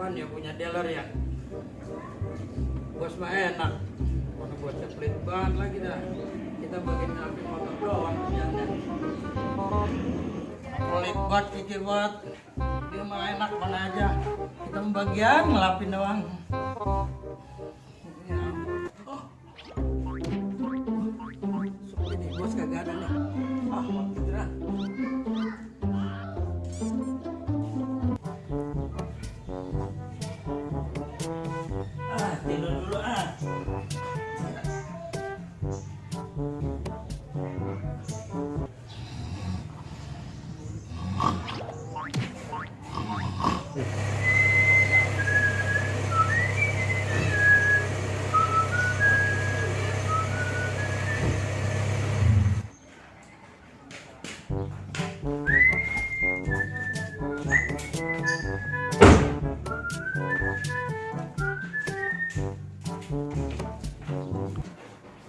apaan ya punya dealer ya? Bos mah enak. Mana bosnya pelit banget lagi dah. Kita bagian ngelapin motor doang kerjaannya. Pelit banget, kikir banget. Dia mah enak mana aja. Kita bagian ngelapin doang. Ya. Oh. Seperti nih, bos kagak ada nih. Ah, gitu dah. Tidur dulu ah.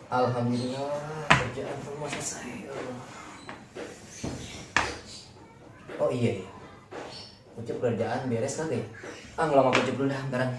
Alhamdulillah kerjaan semua selesai. Oh iya ya, Ucup kerjaan beres kagak ya? Ah nggak lama Ucup dulu dah, ntaran.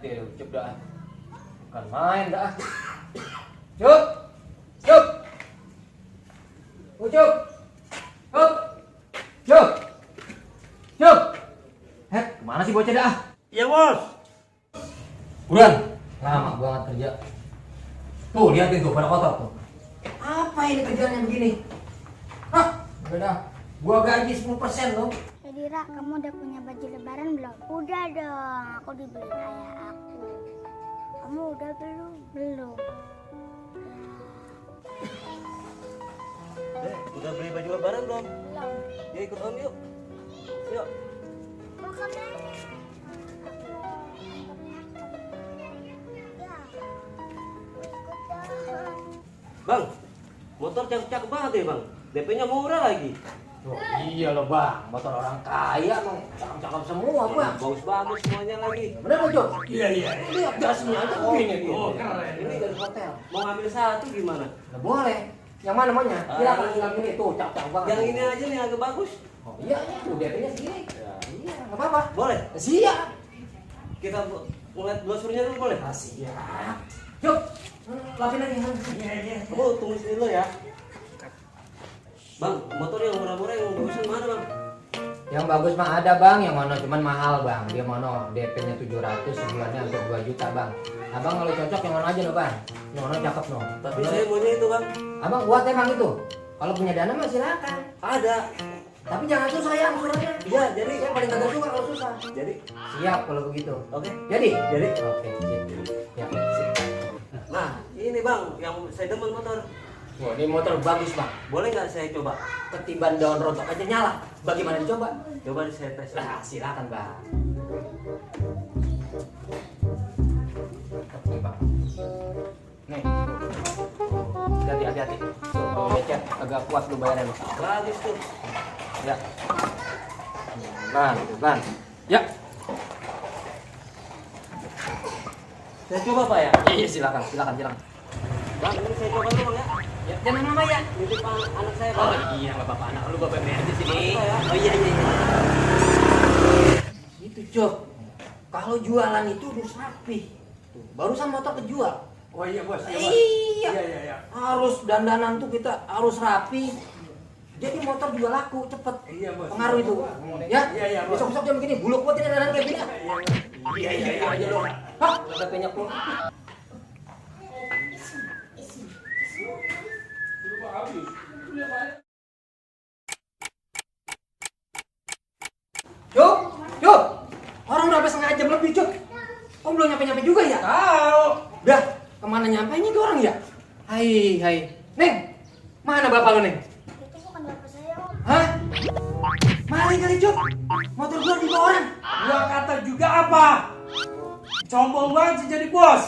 Dia Ucup dah. Bukan main dah. Cup. Cup. Ucup. Cup. Cup. Cup. Kemana sih bocah dah? Iya bos. Buruan. Lama banget kerja. Tuh liatin tuh pada kotor tuh. Apa ini kerjaannya begini? Hah? Udah dah. Gua gaji 10% loh. Jadi Ra, kamu udah punya baju lebaran belum? Udah dong, aku dibeliin ayah aku. Kamu udah belum? Belum. Udah beli baju lebaran belum? Belum. Ya ikut om yuk. Yuk. Mau kemana? Ya. Ikut dong. Bang, motor cakep-cakep banget ya bang. DP-nya murah lagi. Oh, iya loh bang, motor orang kaya emang cakep-cakep semua bang. Bagus-bagus semuanya lagi. Bener nggak Jok? Iya iya. Lihat gasnya aja begini. Oh keren. Ini dari hotel. Mau ngambil satu gimana? Nggak boleh. Yang mana maunya? Silakan silakan ini tuh cakep banget. Yang ini aja nih agak bagus. Oh iya iya, tuh DP-nya segini. Iya, nggak apa-apa. Boleh? Siap. Kita ngeliat brosurnya dulu boleh? Siap. Yuk, lapin lagi. Iya iya. Kamu tunggu sini dulu ya. Bang, motor yang murah-murah yang bagusan mana bang? Yang bagus mah ada bang, yang mono cuman mahal bang. Dia mono DP-nya 700, sebulannya hampir 2 juta bang. Abang kalau cocok yang mono aja loh bang. Yang mono cakep loh. Tapi saya maunya itu bang. Abang buat emang itu. Kalau punya dana mah silakan. Ada. Tapi jangan susah ya suratnya. Iya, jadi Saya paling kagak suka kalau susah. Jadi, Siap kalau begitu. oke. Jadi? Jadi. Oke, sip. Ya, sip. Nah, ini bang, yang saya demen motor. Wah, ini motor bagus bang. Boleh nggak saya coba? Ketiban daun rontok aja nyala. Bagaimana dicoba? Coba saya tes. Lah, silakan bang. Nih bang. Nih. Hati-hati. Tuh, lecet agak kuat lu bayarnya. Bagus tuh. Ya. Bang. Ya. Saya coba pak ya. Iya, silakan. Bang, ini saya coba dulu ya. Ya, jangan nama ya. Nitip anak saya Oh pak. iya, nggak apa-apa anak lu bapak aja sini. Apa ya? Oh iya. Itu Cok. Kalau jualan itu harus rapi. Barusan motor kejual. Oh iya bos. Iya. Iya. Harus dandanan tuh kita harus rapi. Jadi motor juga laku cepet. Iya bos. Pengaruh itu. Ya. Iya, bos. Besok jam begini buluk buat ini dandanan kayak gini. Iya aja lo. Hah? Udah banyak lo. Yuk. Orang udah sampai setengah jam lebih, Cuk. Kok belum nyampe-nyampe juga ya? Tahu. Dah, kemana nyampenya tuh orang ya? Hai. Neng, mana bapak lo, Neng? Itu bukan bapak saya, Om. Hah? Mari kali, Cuk. Motor gua di bawah orang. Gua kata juga apa? Sombong banget sih jadi bos.